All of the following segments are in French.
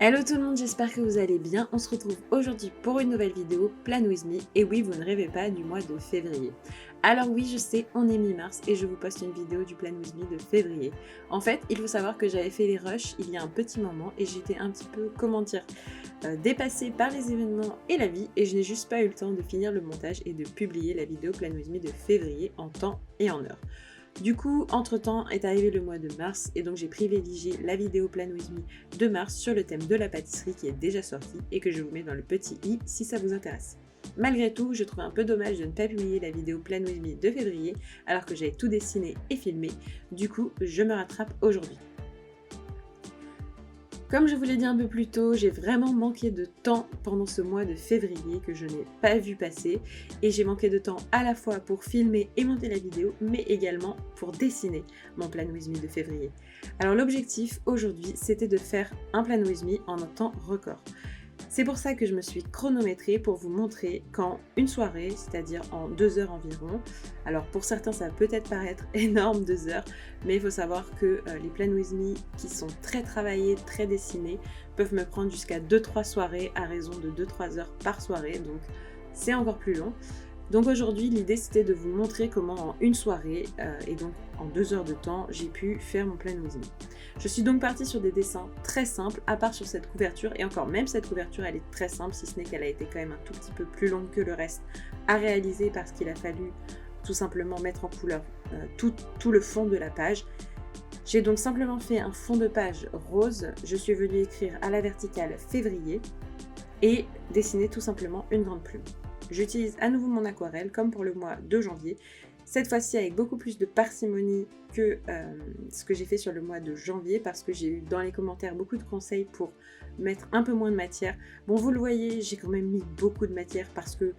Hello tout le monde, j'espère que vous allez bien. On se retrouve aujourd'hui pour une nouvelle vidéo Plan With Me. Et oui, vous ne rêvez pas du mois de février. Alors oui, je sais, on est mi-mars et je vous poste une vidéo du Plan With Me de février. En fait, il faut savoir que j'avais fait les rushs il y a un petit moment et j'étais un petit peu, dépassée par les événements et la vie et je n'ai juste pas eu le temps de finir le montage et de publier la vidéo Plan With Me de février en temps et en heure. Du coup, entre-temps est arrivé le mois de mars et donc j'ai privilégié la vidéo Plan With Me de mars sur le thème de la pâtisserie qui est déjà sorti et que je vous mets dans le petit i si ça vous intéresse. Malgré tout, je trouve un peu dommage de ne pas publier la vidéo Plan With Me de février alors que j'avais tout dessiné et filmé. Du coup, je me rattrape aujourd'hui. Comme je vous l'ai dit un peu plus tôt, j'ai vraiment manqué de temps pendant ce mois de février que je n'ai pas vu passer et j'ai manqué de temps à la fois pour filmer et monter la vidéo mais également pour dessiner mon Plan With Me de février. Alors l'objectif aujourd'hui c'était de faire un Plan With Me en un temps record. C'est pour ça que je me suis chronométrée pour vous montrer qu'en une soirée, c'est-à-dire en 2 heures environ, alors pour certains ça va peut-être paraître énorme 2 heures, mais il faut savoir que les Plan With Me qui sont très travaillés, très dessinés, peuvent me prendre jusqu'à 2-3 soirées à raison de 2-3 heures par soirée, donc c'est encore plus long. Donc aujourd'hui, l'idée c'était de vous montrer comment en une soirée, et donc en 2 heures de temps, j'ai pu faire mon Plan With Me. Je suis donc partie sur des dessins très simples, à part sur cette couverture, et encore même cette couverture elle est très simple, si ce n'est qu'elle a été quand même un tout petit peu plus longue que le reste à réaliser parce qu'il a fallu tout simplement mettre en couleur tout le fond de la page. J'ai donc simplement fait un fond de page rose, je suis venue écrire à la verticale février et dessiner tout simplement une grande plume. J'utilise à nouveau mon aquarelle comme pour le mois de janvier, cette fois-ci avec beaucoup plus de parcimonie que ce que j'ai fait sur le mois de janvier parce que j'ai eu dans les commentaires beaucoup de conseils pour mettre un peu moins de matière. Bon, vous le voyez, j'ai quand même mis beaucoup de matière parce que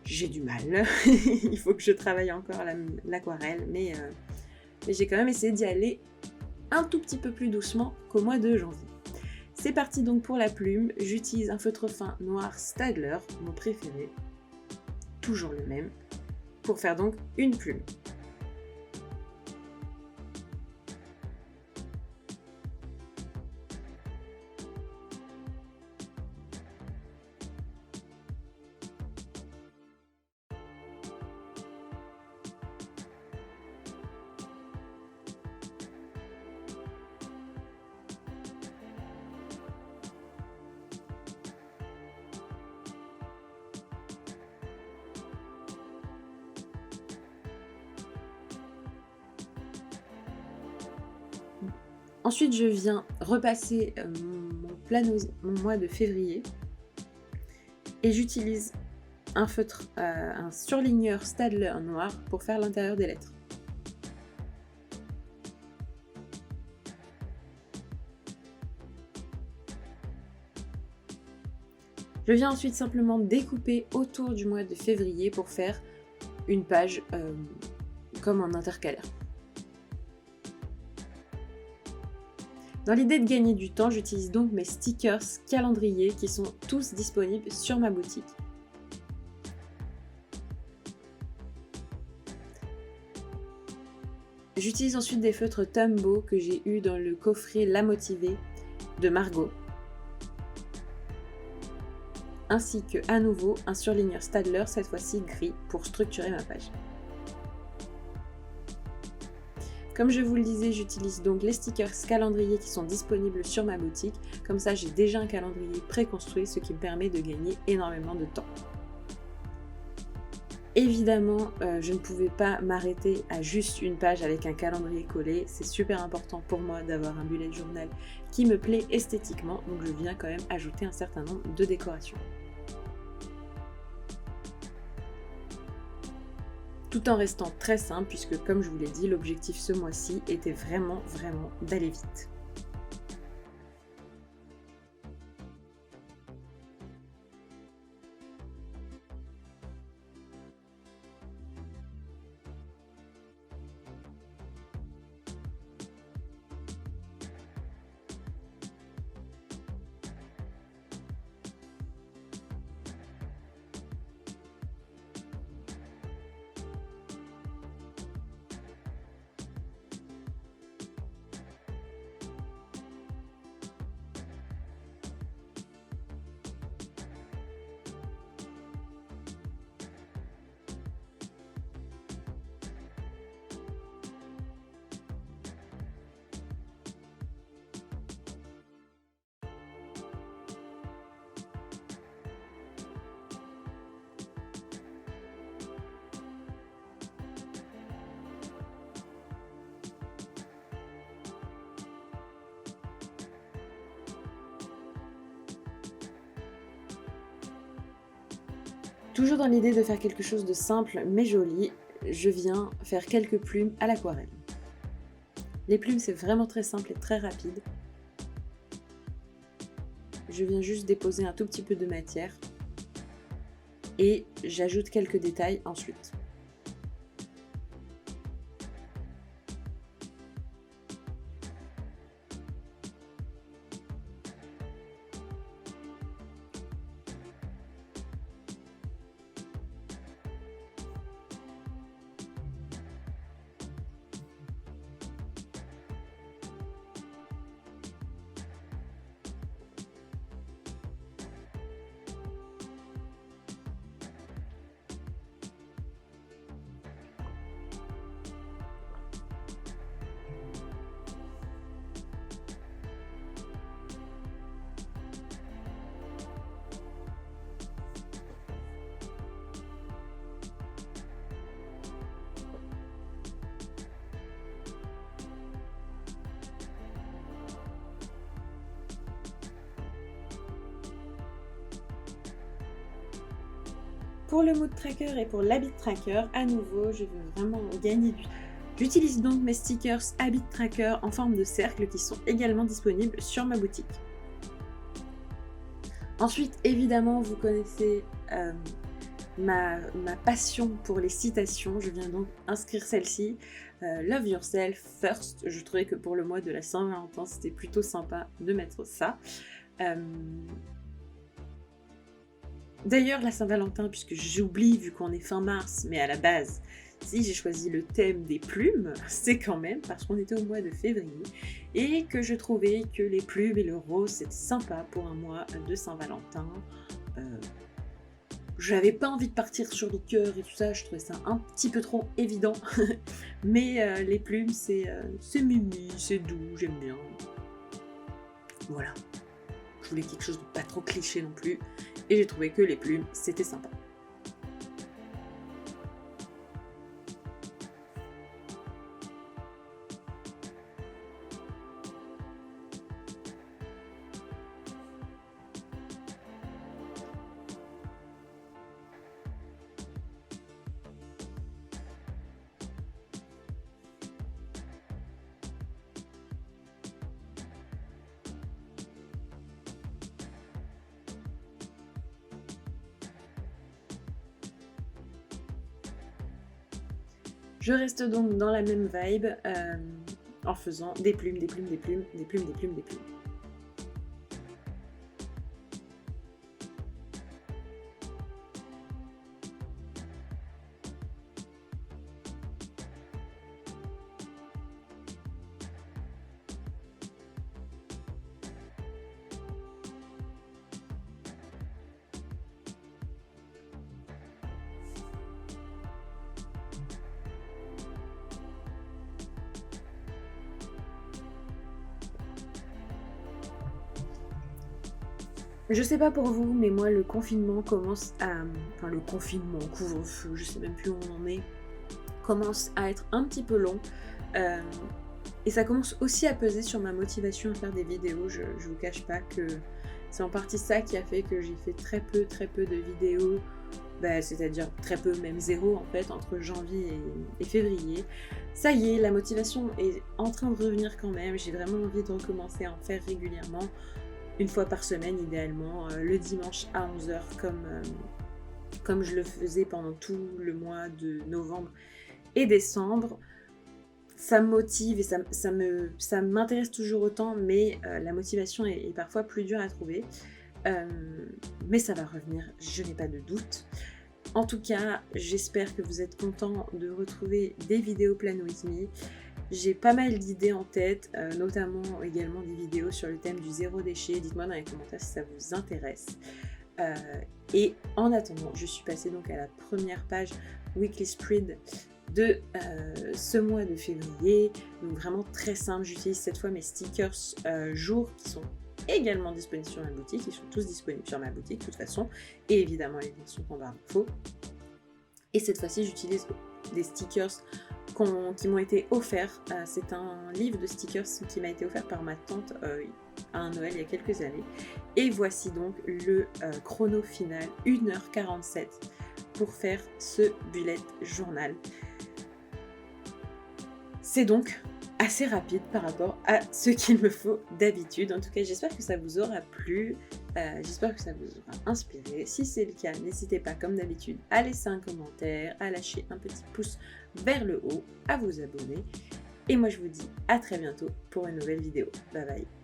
j'ai du mal. Il faut que je travaille encore l'aquarelle, mais j'ai quand même essayé d'y aller un tout petit peu plus doucement qu'au mois de janvier. C'est parti donc pour la plume, j'utilise un feutre fin noir Staedtler, mon préféré, toujours le même, pour faire donc une plume. Ensuite, je viens repasser mon mois de février et j'utilise un feutre, un surligneur Staedtler noir pour faire l'intérieur des lettres. Je viens ensuite simplement découper autour du mois de février pour faire une page comme en intercalaire. Dans l'idée de gagner du temps, j'utilise donc mes stickers calendrier qui sont tous disponibles sur ma boutique. J'utilise ensuite des feutres Tombow que j'ai eu dans le coffret La Motivée de Margot, ainsi que à nouveau un surligneur Staedtler, cette fois-ci gris, pour structurer ma page. Comme je vous le disais, j'utilise donc les stickers calendrier qui sont disponibles sur ma boutique. Comme ça, j'ai déjà un calendrier préconstruit, ce qui me permet de gagner énormément de temps. Évidemment, je ne pouvais pas m'arrêter à juste une page avec un calendrier collé. C'est super important pour moi d'avoir un bullet journal qui me plaît esthétiquement, donc je viens quand même ajouter un certain nombre de décorations. Tout en restant très simple puisque comme je vous l'ai dit, l'objectif ce mois-ci était vraiment d'aller vite. Toujours dans l'idée de faire quelque chose de simple mais joli, je viens faire quelques plumes à l'aquarelle. Les plumes, c'est vraiment très simple et très rapide. Je viens juste déposer un tout petit peu de matière et j'ajoute quelques détails ensuite. Pour le mood tracker et pour l'habit tracker, à nouveau, je veux vraiment gagner du temps. J'utilise donc mes stickers habit tracker en forme de cercle qui sont également disponibles sur ma boutique. Ensuite, évidemment, vous connaissez ma passion pour les citations. Je viens donc inscrire celle-ci. Love yourself first. Je trouvais que pour le mois de la Saint-Valentin, c'était plutôt sympa de mettre ça. D'ailleurs, la Saint-Valentin, puisque j'oublie vu qu'on est fin mars, mais à la base, si j'ai choisi le thème des plumes, c'est quand même parce qu'on était au mois de février et que je trouvais que les plumes et le rose, c'était sympa pour un mois de Saint-Valentin. J'avais pas envie de partir sur les cœurs et tout ça, je trouvais ça un petit peu trop évident. Mais les plumes, c'est mimi, c'est doux, j'aime bien. Voilà. Je voulais quelque chose de pas trop cliché non plus. Et j'ai trouvé que les plumes, c'était sympa. Je reste donc dans la même vibe en faisant des plumes, des plumes, des plumes, des plumes, des plumes, des plumes. Je sais pas pour vous, mais moi le confinement commence à... Enfin le confinement, couvre-feu, je sais même plus où on en est, commence à être un petit peu long. Et ça commence aussi à peser sur ma motivation à faire des vidéos. Je vous cache pas que c'est en partie ça qui a fait que j'ai fait très peu de vidéos, c'est-à-dire très peu, même zéro en fait, entre janvier et février. Ça y est, la motivation est en train de revenir quand même. J'ai vraiment envie de recommencer à en faire régulièrement, une fois par semaine idéalement, le dimanche à 11h comme je le faisais pendant tout le mois de novembre et décembre. Ça me motive et ça m'intéresse toujours autant, mais la motivation est parfois plus dure à trouver. Mais ça va revenir, je n'ai pas de doute. En tout cas, j'espère que vous êtes contents de retrouver des vidéos Plan With Me. J'ai pas mal d'idées en tête, notamment également des vidéos sur le thème du zéro déchet. Dites-moi dans les commentaires si ça vous intéresse. Et en attendant, je suis passée donc à la première page Weekly Spread de ce mois de février. Donc vraiment très simple, j'utilise cette fois mes stickers jour qui sont également disponibles sur ma boutique. Ils sont tous disponibles sur ma boutique de toute façon. Et évidemment les liens sont en barre d'infos. Et cette fois-ci j'utilise des stickers qui m'ont été offerts. C'est un livre de stickers qui m'a été offert par ma tante à un Noël il y a quelques années. Et voici donc le chrono final, 1h47. pour faire ce bullet journal. C'est donc assez rapide par rapport à ce qu'il me faut d'habitude. En tout cas, j'espère que ça vous aura plu, j'espère que ça vous aura inspiré. Si c'est le cas, n'hésitez pas comme d'habitude à laisser un commentaire, à lâcher un petit pouce vers le haut, à vous abonner. Et moi je vous dis à très bientôt pour une nouvelle vidéo. Bye bye.